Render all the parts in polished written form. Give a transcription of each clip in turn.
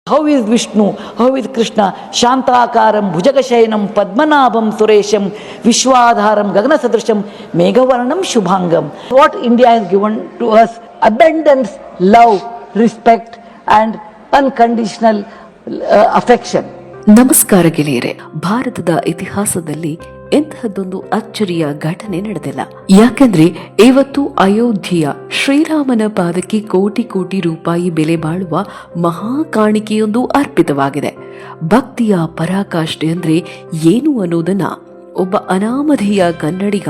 How is Vishnu? How is Krishna? Shantakaram, Bhujagashayanam, Padmanabham, Suresham, Vishwadharam, Gaganasadrisham, Meghavarnam, Shubhangam. What India has given to us: abundance, love, respect, and unconditional affection. ನಮಸ್ಕಾರ ಗೆಳೆಯರೆ. ಭಾರತದ ಇತಿಹಾಸದಲ್ಲಿ ಇಂತಹದ್ದೊಂದು ಅಚ್ಚರಿಯ ಘಟನೆ ನಡೆದಿಲ್ಲ. ಯಾಕೆಂದ್ರೆ ಇವತ್ತು ಅಯೋಧ್ಯೆಯ ಶ್ರೀರಾಮನ ಪಾದಕ್ಕೆ ಕೋಟಿ ಕೋಟಿ ರೂಪಾಯಿ ಬೆಲೆ ಬಾಳುವ ಮಹಾ ಕಾಣಿಕೆಯೊಂದು ಅರ್ಪಿತವಾಗಿದೆ. ಭಕ್ತಿಯ ಪರಾಕಾಷ್ಠೆ ಅಂದ್ರೆ ಏನು ಅನ್ನೋದನ್ನ ಒಬ್ಬ ಅನಾಮಧೇಯ ಕನ್ನಡಿಗ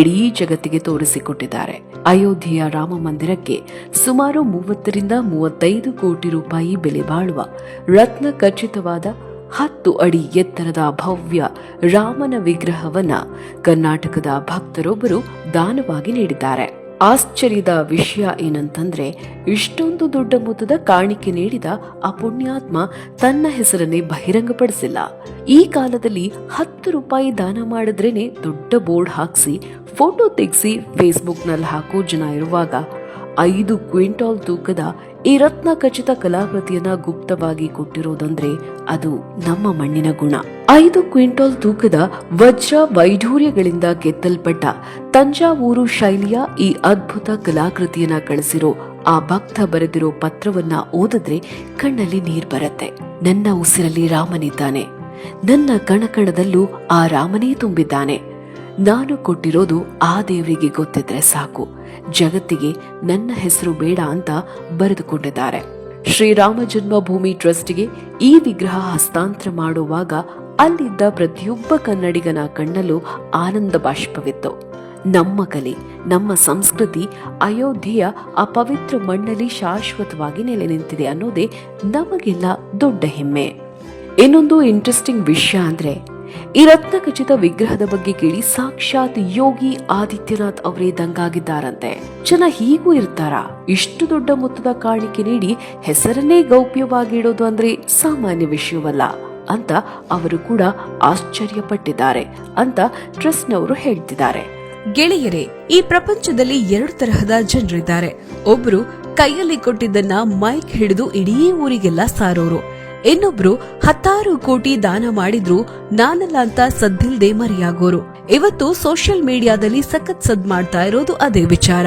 ಇಡೀ ಜಗತ್ತಿಗೆ ತೋರಿಸಿಕೊಟ್ಟಿದ್ದಾರೆ. ಅಯೋಧ್ಯೆಯ ರಾಮ ಮಂದಿರಕ್ಕೆ ಸುಮಾರು 30-35 ಕೋಟಿ ರೂಪಾಯಿ ಬೆಲೆ ಬಾಳುವ ರತ್ನ ಖಚಿತವಾದ 10 ಅಡಿ ಎತ್ತರದ ಭವ್ಯ ರಾಮನ ವಿಗ್ರಹವನ್ನ ಕರ್ನಾಟಕದ ಭಕ್ತರೊಬ್ಬರು ದಾನವಾಗಿ ನೀಡಿದ್ದಾರೆ. ಆಶ್ಚರ್ಯದ ವಿಷಯ ಏನಂತಂದ್ರೆ, ಇಷ್ಟೊಂದು ದೊಡ್ಡ ಮೊತ್ತದ ಕಾಣಿಕೆ ನೀಡಿದ ಆ ಪುಣ್ಯಾತ್ಮ ತನ್ನ ಹೆಸರನ್ನೇ ಬಹಿರಂಗಪಡಿಸಿಲ್ಲ. ಈ ಕಾಲದಲ್ಲಿ 10 ರೂಪಾಯಿ ದಾನ ಮಾಡಿದ್ರೇನೆ ದೊಡ್ಡ ಬೋರ್ಡ್ ಹಾಕ್ಸಿ ಫೋಟೋ ತೆಗೆಸಿ ಫೇಸ್ಬುಕ್ನಲ್ಲಿ ಹಾಕೋ ಜನ ಇರುವಾಗ 5 ಕ್ವಿಂಟಾಲ್ ತೂಕದ ಈ ರತ್ನ ಖಚಿತ ಕಲಾಕೃತಿಯನ್ನ ಗುಪ್ತವಾಗಿ ಕೊಟ್ಟಿರೋದಂದ್ರೆ ಅದು ನಮ್ಮ ಮಣ್ಣಿನ ಗುಣ. 5 ಕ್ವಿಂಟಾಲ್ ತೂಕದ ವಜ್ರ ವೈಢೂರ್ಯಗಳಿಂದ ಕೆತ್ತಲ್ಪಟ್ಟ ತಂಜಾವೂರು ಶೈಲಿಯ ಈ ಅದ್ಭುತ ಕಲಾಕೃತಿಯನ್ನ ಕಳಿಸಿರೋ ಆ ಭಕ್ತ ಬರೆದಿರೋ ಪತ್ರವನ್ನ ಓದಿದ್ರೆ ಕಣ್ಣಲ್ಲಿ ನೀರ್ ಬರುತ್ತೆ. ನನ್ನ ಉಸಿರಲ್ಲಿ ರಾಮನಿದ್ದಾನೆ, ನನ್ನ ಕಣಕಣದಲ್ಲೂ ಆ ರಾಮನೇ ತುಂಬಿದ್ದಾನೆ. ನಾನು ಕೊಟ್ಟಿರೋದು ಆ ದೇವರಿಗೆ ಗೊತ್ತಿದ್ರೆ ಸಾಕು, ಜಗತ್ತಿಗೆ ನನ್ನ ಹೆಸರು ಬೇಡ ಅಂತ ಬರೆದುಕೊಂಡಿದ್ದಾರೆ. ಶ್ರೀರಾಮ ಜನ್ಮಭೂಮಿ ಟ್ರಸ್ಟ್ಗೆ ಈ ವಿಗ್ರಹ ಹಸ್ತಾಂತರ ಮಾಡುವಾಗ ಅಲ್ಲಿದ್ದ ಪ್ರತಿಯೊಬ್ಬ ಕನ್ನಡಿಗನ ಕಣ್ಣಲ್ಲೂ ಆನಂದ ಬಾಷ್ಪವಿತ್ತು. ನಮ್ಮ ಕಲೆ, ನಮ್ಮ ಸಂಸ್ಕೃತಿ ಅಯೋಧ್ಯೆಯ ಆ ಪವಿತ್ರ ಮಣ್ಣಲ್ಲಿ ಶಾಶ್ವತವಾಗಿ ನೆಲೆ ನಿಂತಿದೆ ಅನ್ನೋದೇ ನಮಗೆಲ್ಲ ದೊಡ್ಡ ಹೆಮ್ಮೆ. ಇನ್ನೊಂದು ಇಂಟ್ರೆಸ್ಟಿಂಗ್ ವಿಷಯ ಅಂದ್ರೆ, ಈ ರತ್ನ ಖಚಿತ ವಿಗ್ರಹದ ಬಗ್ಗೆ ಕೇಳಿ ಸಾಕ್ಷಾತ್ ಯೋಗಿ ಆದಿತ್ಯನಾಥ್ ಅವರೇ ದಂಗಾಗಿದ್ದಾರಂತೆ. ಜನ ಹೀಗೂ ಇರ್ತಾರ? ಇಷ್ಟು ದೊಡ್ಡ ಮೊತ್ತದ ಕಾಣಿಕೆ ನೀಡಿ ಹೆಸರನ್ನೇ ಗೌಪ್ಯವಾಗಿಡೋದು ಅಂದ್ರೆ ಸಾಮಾನ್ಯ ವಿಷಯವಲ್ಲ ಅಂತ ಅವರು ಕೂಡ ಆಶ್ಚರ್ಯಪಟ್ಟಿದ್ದಾರೆ ಅಂತ ಟ್ರಸ್ಟ್ನವರು ಹೇಳ್ತಿದ್ದಾರೆ. ಗೆಳೆಯರೇ, ಈ ಪ್ರಪಂಚದಲ್ಲಿ 2 ತರಹದ ಜನರಿದ್ದಾರೆ. ಒಬ್ರು ಕೈಯಲ್ಲಿ ಕೊಟ್ಟಿದ್ದನ್ನ ಮೈಕ್ ಹಿಡಿದು ಇಡೀ ಊರಿಗೆಲ್ಲ ಸಾರೋರು. ಇನ್ನೊಬ್ರು 10 ಕೋಟಿ ದಾನ ಮಾಡಿದ್ರು ನಾನಲ್ಲ ಅಂತ ಸದ್ದಿಲ್ದೆ ಮರೆಯಾಗೋರು. ಇವತ್ತು ಸೋಷಿಯಲ್ ಮೀಡಿಯಾದಲ್ಲಿ ಸಖತ್ ಸದ್ ಮಾಡ್ತಾ ಇರೋದು ಅದೇ ವಿಚಾರ.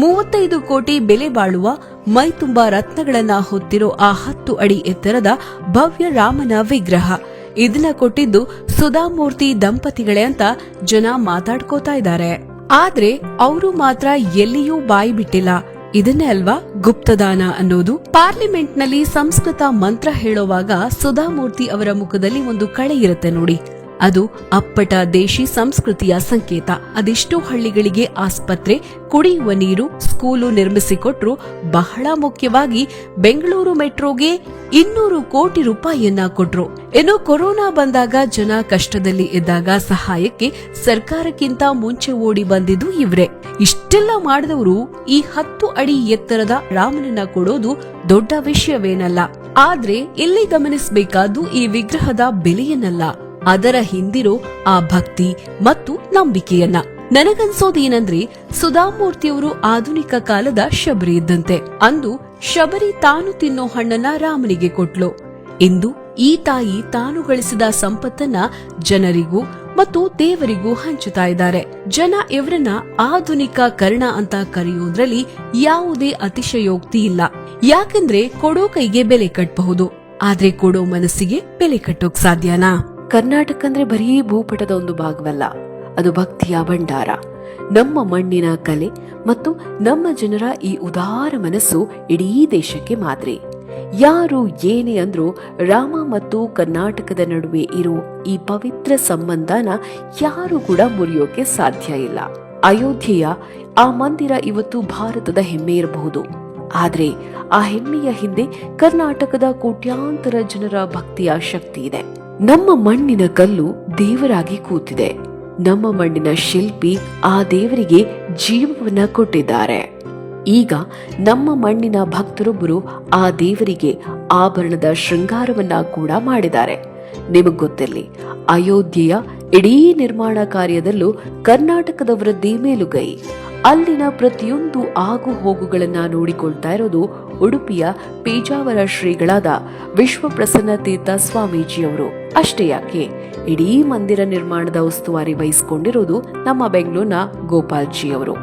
35 ಕೋಟಿ ಬೆಲೆ ಬಾಳುವ ಮೈ ತುಂಬಾ ರತ್ನಗಳನ್ನ ಹೊತ್ತಿರೋ ಆ 10 ಅಡಿ ಎತ್ತರದ ಭವ್ಯ ರಾಮನ ವಿಗ್ರಹ, ಇದನ್ನ ಕೊಟ್ಟಿದ್ದು ಸುಧಾಮೂರ್ತಿ ದಂಪತಿಗಳೇ ಅಂತ ಜನ ಮಾತಾಡ್ಕೋತಾ ಇದ್ದಾರೆ. ಆದ್ರೆ ಅವರು ಮಾತ್ರ ಎಲ್ಲಿಯೂ ಬಾಯಿ ಬಿಟ್ಟಿಲ್ಲ. ಇದನ್ನೇ ಅಲ್ವಾ ಗುಪ್ತದಾನ ಅನ್ನೋದು. ಪಾರ್ಲಿಮೆಂಟ್ ನಲ್ಲಿ ಸಂಸ್ಕೃತ ಮಂತ್ರ ಹೇಳುವಾಗ ಸುಧಾಮೂರ್ತಿ ಅವರ ಮುಖದಲ್ಲಿ ಒಂದು ಕಳೆ ಇರುತ್ತೆ ನೋಡಿ, ಅದು ಅಪ್ಪಟ ದೇಶಿ ಸಂಸ್ಕೃತಿಯ ಸಂಕೇತ. ಅದೆಷ್ಟೋ ಹಳ್ಳಿಗಳಿಗೆ ಆಸ್ಪತ್ರೆ, ಕುಡಿಯುವ ನೀರು, ಸ್ಕೂಲು ನಿರ್ಮಿಸಿಕೊಟ್ರು. ಬಹಳ ಮುಖ್ಯವಾಗಿ ಬೆಂಗಳೂರು ಮೆಟ್ರೋಗೆ 200 ಕೋಟಿ ರೂಪಾಯಿಯನ್ನ ಕೊಟ್ರು. ಇನ್ನು ಕೊರೋನಾ ಬಂದಾಗ ಜನ ಕಷ್ಟದಲ್ಲಿ ಇದ್ದಾಗ ಸಹಾಯಕ್ಕೆ ಸರ್ಕಾರಕ್ಕಿಂತ ಮುಂಚೆ ಓಡಿ ಬಂದಿದ್ದು ಇವ್ರೆ. ಇಷ್ಟೆಲ್ಲ ಮಾಡಿದವರು ಈ 10 ಅಡಿ ಎತ್ತರದ ರಾಮನನ್ನ ಕೊಡೋದು ದೊಡ್ಡ ವಿಷಯವೇನಲ್ಲ. ಆದ್ರೆ ಇಲ್ಲಿ ಗಮನಿಸಬೇಕಾದ್ದು ಈ ವಿಗ್ರಹದ ಬೆಲೆಯನ್ನಲ್ಲ, ಅದರ ಹಿಂದಿರೋ ಆ ಭಕ್ತಿ ಮತ್ತು ನಂಬಿಕೆಯನ್ನ. ನನಗನ್ಸೋದೇನಂದ್ರೆ, ಸುಧಾಮೂರ್ತಿಯವರು ಆಧುನಿಕ ಕಾಲದ ಶಬರಿ ಇದ್ದಂತೆ. ಅಂದು ಶಬರಿ ತಾನು ತಿನ್ನೋ ಹಣ್ಣನ್ನ ರಾಮನಿಗೆ ಕೊಟ್ಲು. ಇಂದು ಈ ತಾಯಿ ತಾನು ಗಳಿಸಿದ ಸಂಪತ್ತನ್ನ ಜನರಿಗೂ ಮತ್ತು ದೇವರಿಗೂ ಹಂಚುತ್ತಾ ಇದ್ದಾರೆ. ಜನ ಇವರನ್ನ ಆಧುನಿಕ ಕರ್ಣ ಅಂತ ಕರೆಯೋದ್ರಲ್ಲಿ ಯಾವುದೇ ಅತಿಶಯೋಕ್ತಿ ಇಲ್ಲ. ಯಾಕೆಂದ್ರೆ ಕೊಡೋ ಕೈಗೆ ಬೆಲೆ ಕಟ್ಟಬಹುದು, ಆದ್ರೆ ಕೊಡೋ ಮನಸ್ಸಿಗೆ ಬೆಲೆ ಕಟ್ಟೋಕ್ ಸಾಧ್ಯನಾ? ಕರ್ನಾಟಕ ಅಂದ್ರೆ ಬರೀ ಭೂಪಟದ ಒಂದು ಭಾಗವಲ್ಲ, ಅದು ಭಕ್ತಿಯ ಭಂಡಾರ. ನಮ್ಮ ಮಣ್ಣಿನ ಕಲೆ ಮತ್ತು ನಮ್ಮ ಜನರ ಈ ಉದಾರ ಮನಸ್ಸು ಇಡೀ ದೇಶಕ್ಕೆ ಮಾದರಿ. ಯಾರು ಏನೇ ಅಂದ್ರೂ ರಾಮ ಮತ್ತು ಕರ್ನಾಟಕದ ನಡುವೆ ಇರೋ ಈ ಪವಿತ್ರ ಸಂಬಂಧನ ಯಾರು ಕೂಡ ಮುರಿಯೋಕೆ ಸಾಧ್ಯ ಇಲ್ಲ. ಅಯೋಧ್ಯೆಯ ಆ ಮಂದಿರ ಇವತ್ತು ಭಾರತದ ಹೆಮ್ಮೆ ಇರಬಹುದು, ಆದ್ರೆ ಆ ಹೆಮ್ಮೆಯ ಹಿಂದೆ ಕರ್ನಾಟಕದ ಕೋಟ್ಯಾಂತರ ಜನರ ಭಕ್ತಿಯ ಶಕ್ತಿ ಇದೆ. ನಮ್ಮ ಮಣ್ಣಿನ ಕಲ್ಲು ದೇವರಾಗಿ ಕೂತಿದೆ. ನಮ್ಮ ಮಣ್ಣಿನ ಶಿಲ್ಪಿ ಆ ದೇವರಿಗೆ ಜೀವವನ್ನ ಕೊಟ್ಟಿದ್ದಾರೆ. ಈಗ ನಮ್ಮ ಮಣ್ಣಿನ ಭಕ್ತರೊಬ್ಬರು ಆ ದೇವರಿಗೆ ಆಭರಣದ ಶೃಂಗಾರವನ್ನ ಕೂಡ ಮಾಡಿದ್ದಾರೆ. ನಿಮಗ್ ಗೊತ್ತಿರಲಿ, ಅಯೋಧ್ಯೆಯ ಇಡೀ ನಿರ್ಮಾಣ ಕಾರ್ಯದಲ್ಲೂ ಕರ್ನಾಟಕದವರದ್ದೇ ಮೇಲುಗೈ. ಅಲ್ಲಿನ ಪ್ರತಿಯೊಂದು ಆಗು ಹೋಗುಗಳನ್ನ ನೋಡಿಕೊಳ್ತಾ ಇರೋದು ಉಡುಪಿಯ ಪೇಜಾವರ ಶ್ರೀಗಳಾದ ವಿಶ್ವಪ್ರಸನ್ನ ತೀರ್ಥ ಸ್ವಾಮೀಜಿಯವರು. ಅಷ್ಟೇ ಯಾಕೆ, ಇಡೀ ಮಂದಿರ ನಿರ್ಮಾಣದ ಉಸ್ತುವಾರಿ ವಹಿಸಿಕೊಂಡಿರೋದು ನಮ್ಮ ಬೆಂಗಳೂರಿನ ಗೋಪಾಲ್ಜಿಯವರು.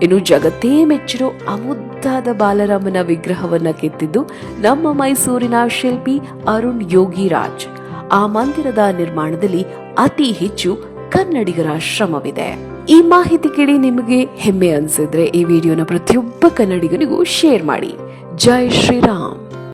ಇನ್ನು ಜಗತ್ತೇ ಮೆಚ್ಚಿರೋ ಅಮುದ್ದಾದ ಬಾಲರಾಮನ ವಿಗ್ರಹವನ್ನ ಕೆತ್ತಿದ್ದು ನಮ್ಮ ಮೈಸೂರಿನ ಶಿಲ್ಪಿ ಅರುಣ್ ಯೋಗಿರಾಜ್. ಆ ಮಂದಿರದ ನಿರ್ಮಾಣದಲ್ಲಿ ಅತಿ ಹೆಚ್ಚು ಕನ್ನಡಿಗರ ಶ್ರಮವಿದೆ. ಈ ಮಾಹಿತಿ ಕೇಳಿ ನಿಮಗೆ ಹೆಮ್ಮೆ ಅನ್ಸಿದ್ರೆ ಈ ವಿಡಿಯೋನ ಪ್ರತಿಯೊಬ್ಬ ಕನ್ನಡಿಗನಿಗೂ ಶೇರ್ ಮಾಡಿ. ಜೈ ಶ್ರೀರಾಮ್.